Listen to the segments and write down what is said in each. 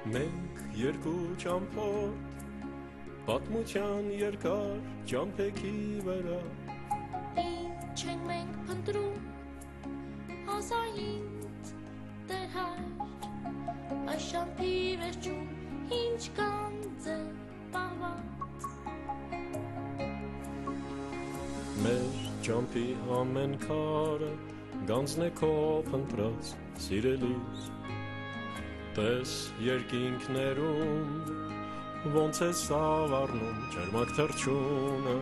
Մենք երկու ճամփորդ պատմության երկար ճամփեքի վրա Ինչ ենք մենք փնտրում ազային դեր հայր Այս ճամփի վերջում ինչ կանձ է պահված Մեր ճամփի ամեն քարը գանձն է քո փնտրած սիրելիս Տես երկինքներում ոնց է սավառնում ջերմակ թռչունը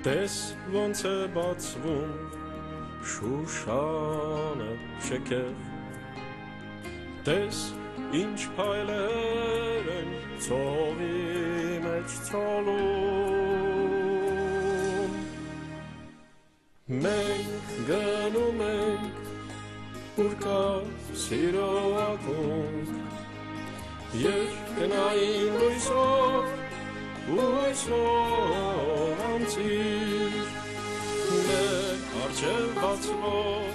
Տես ոնց է բացվում շուշանը շքեղ Տես ինչ փայլեր են ծովի մեջ ցոլում Մենք գնում ենք Ուր կա սիրո ակունք Եվ գնային լույսով անցիր Մեր արջև բացվող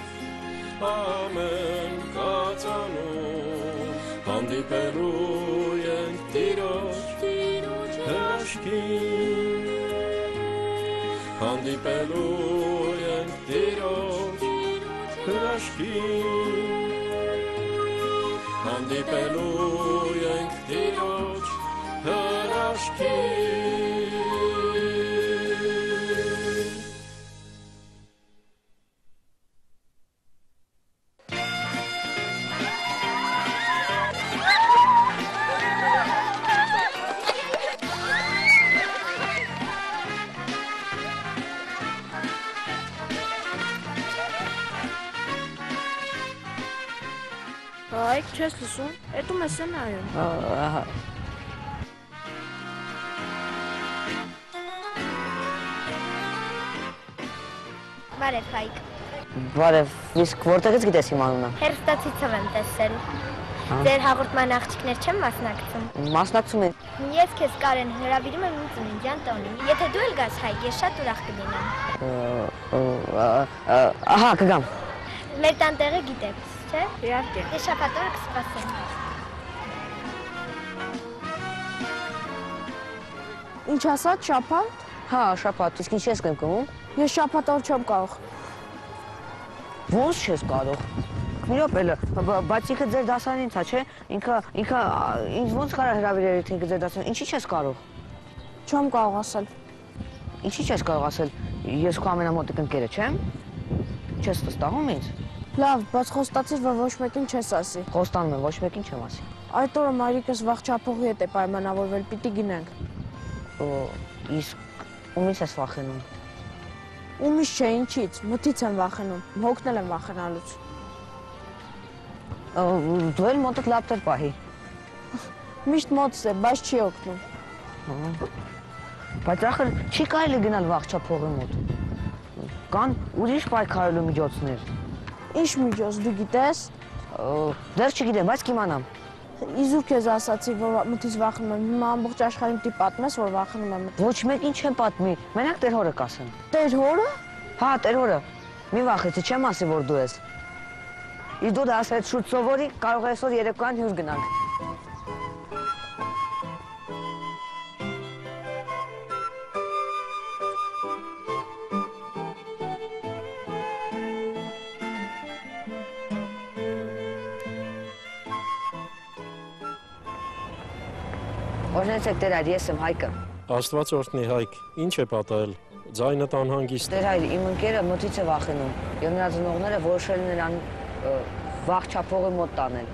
ամեն կածանում Հանդիպելու ենք տիրոջ հրաշքին Հանդիպելու ենք տիրոջ հրաշքին Հանդիպելու ենք տիրոջ հրաշքին Այք չես լսում, էտում ես է նայում Ահա Բարև Հայկ Բարև, իսկ որտեղից գիտես իմ անունը Հեռուստացույցով եմ տեսել Ձեր հաղորդման աղջիկներ չեմ մասնակցում Մասնակցում են Ես քեզ Կարեն հրավիրում եմ իմ ծննդյան տոնին Եթե դու էլ գաս Հայկ, ես շատ ուրախ կլինեմ Ահա, կգամ Մեր տան տեղը գիտեք, չէ՞։ Իհարկե Ես շաբաթ օրը կսպասեմ Ինչ ասաց շաբաթ Հա, շաբաթ, իսկ ինչ ես կնկնում Ես շաբաթ օր չեմ կարող Ոնց չես կարող Մի րոպե, բայց ինքը ձեր դասարանից է, չէ Ինքը ինձ ոնց կարա հրավիրել թե ինքը ձեր դասարանից Ինչի չես կարող Չեմ կարող ասել Ինչի չես կարող ասել Ես քո ամենամոտիկ ընկերը չեմ Չես վստահում ինձ Լավ, բայց խոստացիր, որ ոչ մեկին չես ասի Խոստանում եմ, ոչ մեկին չեմ ասի Այդ օրը մայրիկս վաղ չափողի հետ է պայմանավորվել, պիտի գնանք Իսկ ումից ես վախենում Ումից չէ, ինչից, մտից եմ վախենում, հոգնել եմ վախենալուց Դու էլ մոտդ լապտեր պահի Միշտ մոտս է, բայց չի օգնում Բայց ախր չի կարելի գնալ վաղ չափողի մոտ Կան ուրիշ պայքարելու միջոցներ Ինչ միջոց, դու գիտես Դեռ չգիտեմ, բայց կիմանամ Իզուր քեզ ասացի, որ մտից վախենում եմ, հիմա ամբողջ աշխարհին պիտի պատմես, որ վախենում եմ Ոչ մեկին չեմ պատմի, մենակ տեր հորը կասեմ Տեր հորը? Հա, տեր հորը, մի վախեցի, չեմ ասի, որ դու ես Իսկ դու դա ասեց շուտ սովորի, կարող է այսօր երեկոյան հյուր գնանք Օրհնեցեք տեր այր, ես եմ Հայկը Աստված օրհնի Հայկ, ինչ է պատահել, ձայնդ անհանգիստ Տեր այր, իմ ընկերը մոտից է վախենում և նրա ծնողները որոշել են նրան վաղ չափողի մոտ տանել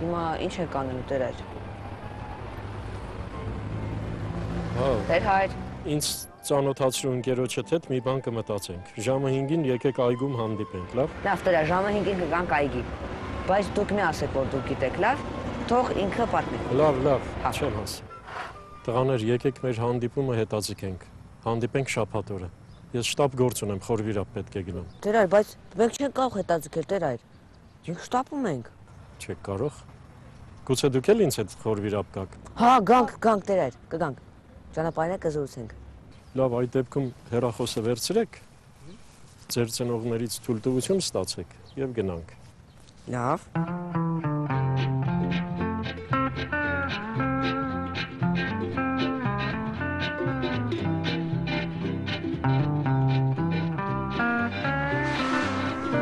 Հիմա ինչ ենք անելու տեր այր Տեր հայր Ինձ ծանոթացրու ընկերոջդ հետ մի բան կմտածենք Ժամը 5-ին եկեք այգում հանդիպենք, լավ Լավ տեր այր, ժամը 5-ին կգանք այգի Բայց դուք մի ասեք, որ դուք գիտեք, լավ Թող ինքը պատմի Լավ, չեմ ասի Տղաներ, եկեք մեր հանդիպումը հետաձգենք Հանդիպենք շաբաթ օրը Ես շտապ գործ ունեմ, խորվիրապ պետք է գնամ Տեր այր, բայց մենք չենք կարող հետաձգել, տեր այր Մենք շտապում ենք Չեք կարող Գուցե դուք էլ ինձ հետ խորվիրապ գաք Հա, գանք տեր այր, կգանք Ճանապարհին կզրուցենք Լավ, այդ դեպքում հեռախոսը վերցրեք Ձեր ծնողներից թույլտվություն ստացեք Եվ գնանք Լավ Տեր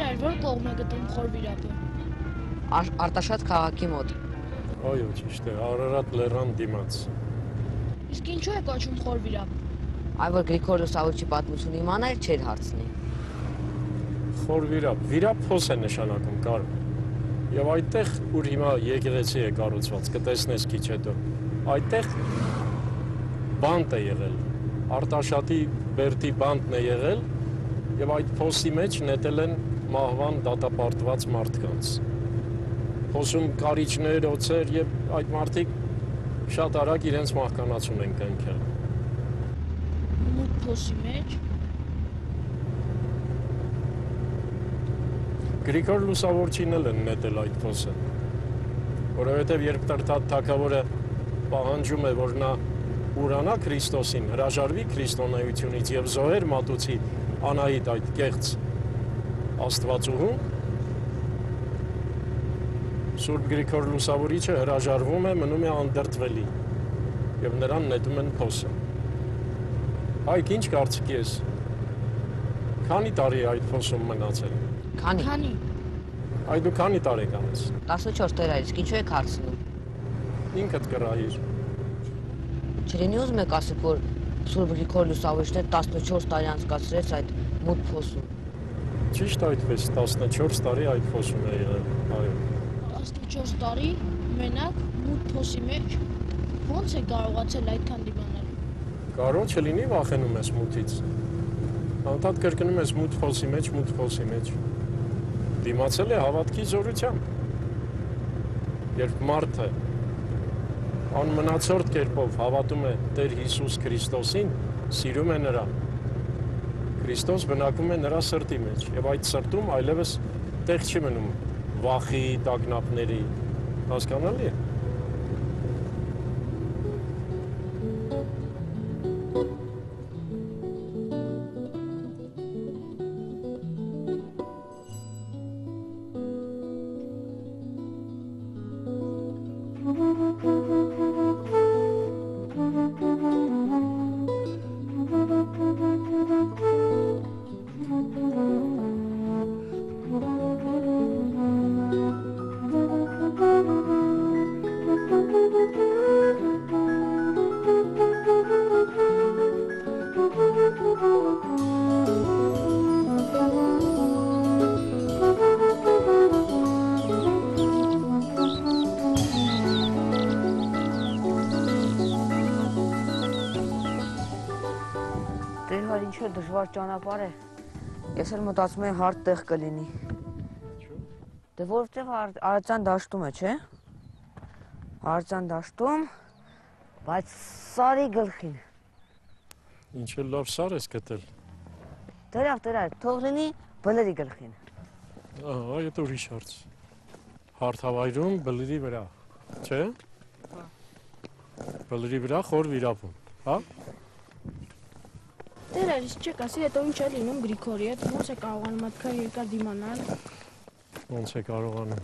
այր, որ կողմ է գտնում Խորվիրապը։ Արտաշատ քաղաքի մոտ։ Այո, ճիշտ է, Արարատ լեռան դիմաց։ Իսկ ինչու է կոչվում Խորվիրապ։ Այ որ Գրիգոր Լուսավորչի պատմությունը իմանալ չէր հարցնի։ Խորվիրապ, վիրապ փոս է նշանակում կար։ Եվ այդտեղ, ուր հիմա եկեղեցի է կառուցված, կտեսնես քիչ հետո, այդտեղ բանտ է եղել, Արտաշատի Բերդի բանտն է եղել, եւ այդ փոսի մեջ նետել են մահվան դատապարտված մարդկանց։ Փոսում կարիճներ, օձեր եւ այդ մարդիկ շատ արագ իրենց մահկանացուն են կնքել։ Մութ փոսի մեջ։ Գրիգոր Լուսավորչին էլ են նետել այդ փոսը, որովհետև երբ Տրտատ թագավորը պահանջում է, որ նա ուրանա Քրիստոսին, հրաժարվի քրիստոնեությունից եւ զոհեր մատուցի Անահիտ այդ կեղծ Աստվածուհուն, Սուրբ Գրիգոր Լուսավորիչը հրաժարվում է, մնում է անդրտվելի եւ նրան նետում են փոսը։ Հայք, ինչ կարծիք ես։ Քանի տարի է այդ փոսում մնացել։ Քանի։ Այ դու քանի տարեկան ես։ 14 տեր այր, իսկ ինչու եք հարցնում։ Ինքդ կռահիր։ Չլինի ուզում եք ասեք, որ Սուրբ Գրիգոր Լուսավորիչն 14 տարի անցկացրեց այդ մութ փոսում։ Ճիշտ այդպես 14 տարի այդ փոսում է եղել։ Այո։ 14 տարի մենակ մութ փոսի մեջ ո՞նց է կարողացել այդքան դիմանալ։ Կարող չլինի վախենում ես մութից։ Անդադ կրկնում ես մութ փոսի մեջ։ Դիմացել է հավատքի զորությամբ։ Երբ մարդը անմնացորդ կերպով հավատում է Տեր Հիսուս Քրիստոսին, սիրում է նրան, Քրիստոս բնակվում է նրա սրտի մեջ եւ այդ սրտում այլևս տեղ չի մնում վախի, տագնապների, հասկանալի է։ Ինչու դժվար ճանապարհ է։ Ես էլ մտածում եմ հարթ տեղ կլինի։ Դե որովհետև Արարատյան դաշտում է, չէ։ Արարատյան դաշտում, բայց Սարի գլխին։ Ինչ էլ լավ սար ես գտել։ Դրանք, թող լինի Բլրի գլխին։ Ահա, այդ ուրիշ հարց։ Հարթավայրում Բլրի վրա, չէ։ Բլրի վրա խոր վիրապում, հա։ Տեր այր, իսկ չեք ասի, հետո ինչ է լինում Գրիգորի հետ, ո՞նց է կարողանում այդքան երկար դիմանալ։ Ոնց է կարողանում։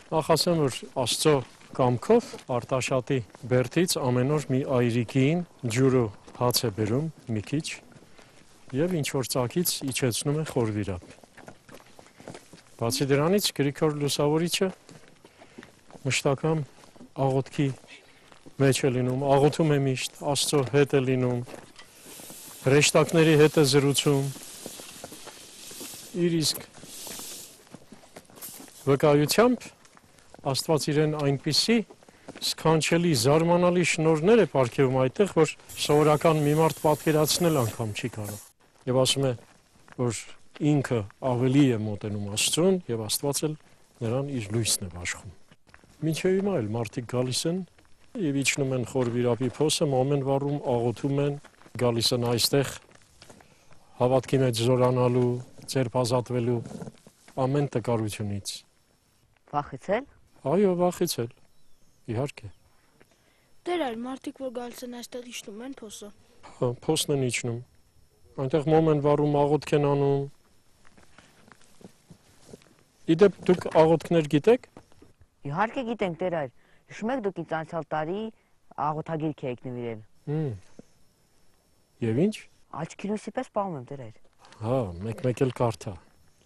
Նախ ասեմ, որ Աստծո կամքով Արտաշատի Բերդից ամեն օր մի այրիկին ջուրը հաց է բերում մի քիչ եւ ինչ որ ծակից իջեցնում է խոր վիրապ։ Բացի դրանից Գրիգոր Լուսավորիչը մշտական աղոթքի մեջ է լինում, աղոթում է միշտ, Աստծո հետ է լինում, հրեշտակների հետ է զրուցում, իր իսկ վկայությամբ Աստված իրեն այնպիսի սքանչելի, զարմանալի շնորհներ է պարգևում այդտեղ, որ սովորական մի մարդ պատկերացնել անգամ չի կարող։ Եվ ասում է, որ ինքը ավելի է մոտենում Աստծուն եւ Աստված էլ նրան իր լույսն է բաշխում։ Մինչև հիմա էլ մարդիկ գալիս են եւ իջնում են խոր վիրապի փոսը, ամեն վառում աղոթում են, գալիս են այստեղ հավատքի մեջ զորանալու, ձերբազատվելու ամեն տկարությունից։ Վախեցել։ Այո, վախեցել։ Իհարկե։ Տեր այր, մարդիկ որ գալիս են այստեղ իջնում են փոսը։ Հա, փոսն են իջնում։ Այնտեղ մոմ են վառում, աղոթք են անում։ Իդեպ դուք աղոթքներ գիտեք։ Իհարկե գիտենք Տեր այր։ Հիշում եք դուք ինձ անցյալ տարի աղոթագիրք եք նվիրել։ Եվ ինչ։ Աչքի լույսի պես պահում եմ Տեր այր։ Հա, մեկ էլ կարդա։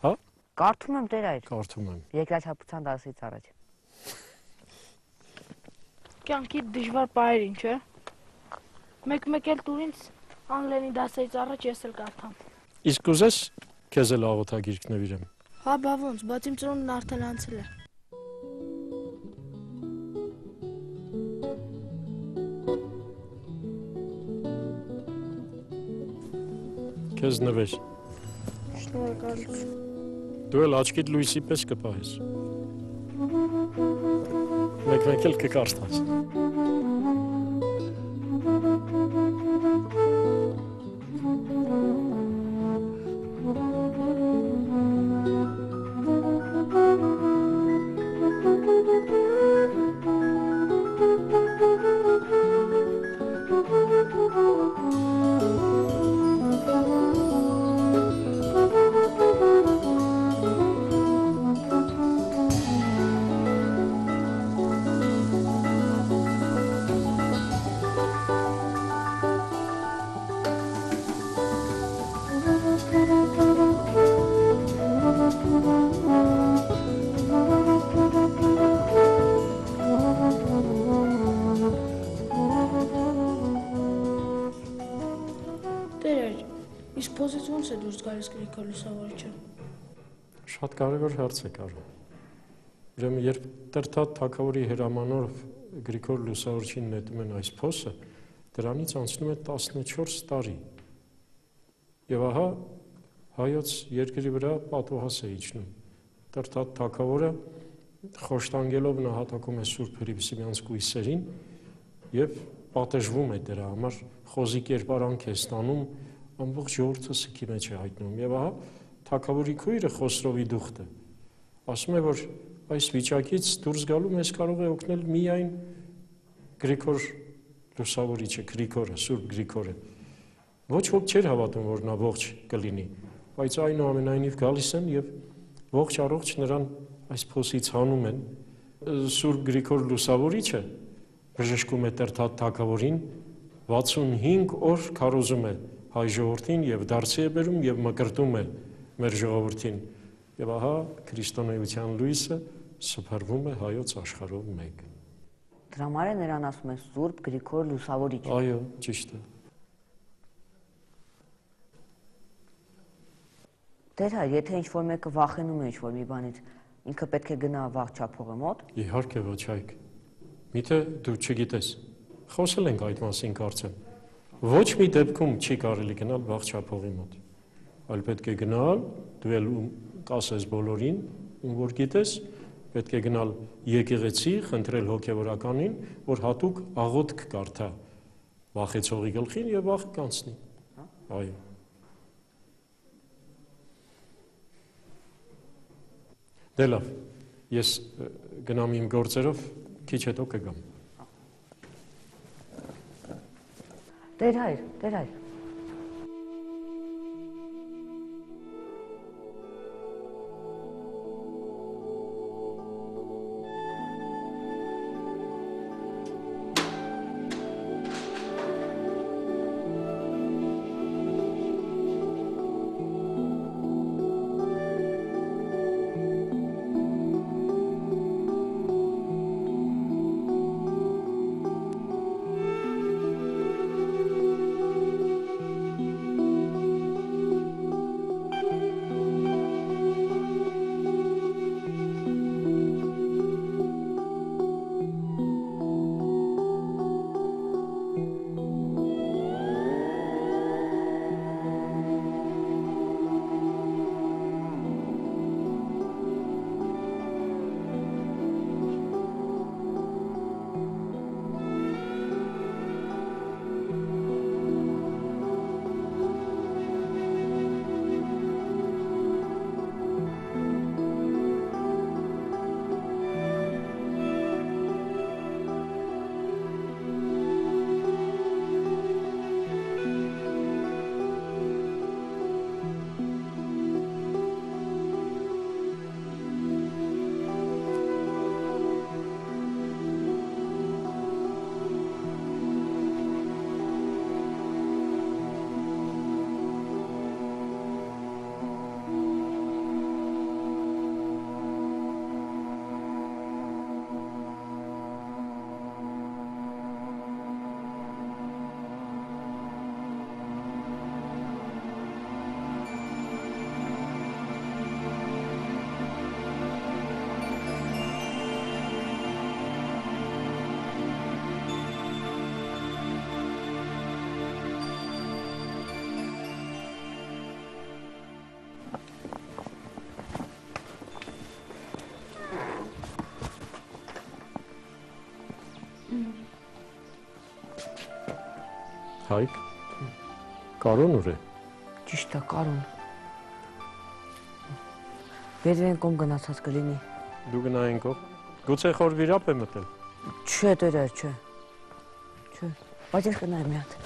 Հա։ Կարդում եմ Տեր այր։ Կարդում եմ։ Երկրաչափության դասից առաջ։ Կյանքի դժվար պահերին, չէ։ Մեկ էլ տուր ինձ անգլերենի դասից առաջ ես էլ կարդամ։ Իսկ ուզես քեզ էլ աղոթագիրք նվիրեմ։ Հա, բա ոնց, բայց իմ ծնունդն արդեն անցել է։ Քեզ նվեր։ Շնորհակալություն։ Դու էլ աչքիդ լույսի պես կպահես։ Մեկ էլ կկարդաս։ Իսկ փոսից ոնց է դուրս գալիս Գրիգոր Լուսավորիչը։ Շատ կարևոր հարց է կարո։ Ուրեմն երբ Տրթատ թագավորի հրամանով Գրիգոր Լուսավորիչին նետում են այս փոսը, դրանից անցնում է 14 տարի։ Եվ ահա հայոց երկրի վրա պատուհաս է իջնում։ Տրթատ թագավորը խոշտանգելով նահատակում է Սուրբ Հռիփսիմյանց կույսերին եւ պատժվում է դրա համար, խոզի կերպարանք է ստանում, ամբողջ ժողովուրդը սքի մեջ է հայտնում եւ ահա թագավորի քույրը Խոսրովի դուխտը ասում է, որ այս վիճակից դուրս գալու մեզ կարող է օգնել միայն Գրիգոր Լուսավորիչը, Գրիգորը, Սուրբ Գրիգորը։ Ոչ ոք չէր հավատում, որ նա ողջ կլինի, բայց այնուամենայնիվ գալիս են եւ ողջ առողջ նրան այս փոսից հանում են։ Սուրբ Գրիգոր Լուսավորիչը բժշկում է Տրթատ թագավորին, 65 օր քարոզում է հայ ժողովրդին եւ դարձի է բերում եւ մկրտում է մեր ժողովրդին։ Եվ ահա քրիստոնեության լույսը սփռվում է հայոց աշխարհով մեկ։ Դրա համար է նրան ասում են Սուրբ Գրիգոր Լուսավորիչ։ Այո, ճիշտ է։ Տեր հայր, եթե ինչ-որ մեկը վախենում է ինչ-որ մի բանից, ինքը պետք է գնա վաղ չափողի մոտ։ Իհարկե ոչ այք։ Միթե դու չգիտես։ Խոսել ենք այդ մասին կարծեմ։ Ոչ մի դեպքում չի կարելի գնալ վաղ չափողի մոտ։ Այլ պետք է գնալ, դու էլ կասես բոլորին, ում որ գիտես, պետք է գնալ եկեղեցի, խնդրել հոգևորականին, որ հատուկ աղոթք կարդա վախեցողի գլխին եւ վախը կանցնի։ Այո։ Դե լավ, ես գնամ իմ գործերով, քիչ հետո կգամ։ Տեր հայր, Տեր հայր։ Հայկ։ Կարոն ուր է։ Ճիշտ է, Կարոն։ Բերվեն կողմ գնացած կլինի։ Դու գնային կողմ։ Գուցե խոր վիրապ է մտել։ Չէ, տերեր, չէ։ Չէ, բայց ես կնայեմ մի հատ։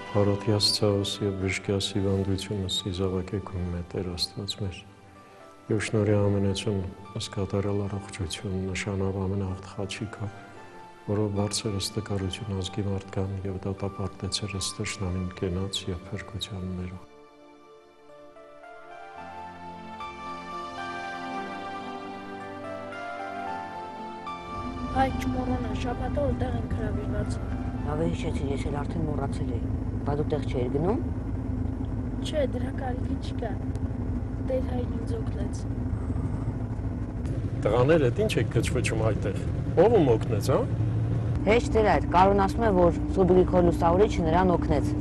Հարոթյաս ցավս եւ բժշկյաս հիվանդությունս իզավակեքում է Տեր Աստված մեր։ Եվ շնորհի ամենեցուն ասկատարել առողջություն նշանավ ամենահաղթ խաչիկա, որով բարձր ըստկարություն ազգի մարդկան եւ դատապարտեցեր ըստշնամին կենաց եւ փրկության ներով։ Հայ չմոռանա, շաբաթը որտեղ ենք հրավիրված։ Լավ է հիշեցիր, ես էլ արդեն մոռացել էի։ Բա դու տեղ չէիր գնում։ Չէ, դրա կարիքի չկա։ Տեր Հայրն ինձ օգնեց։ Տղաներ, այդ ինչ եք գճվճում այդտեղ։ Ով ում օգնեց, հա։ Հեչ տերեր, Կարոն ասում է, որ Սուրբ Գրիգոր Լուսավորիչը նրան օգնեց։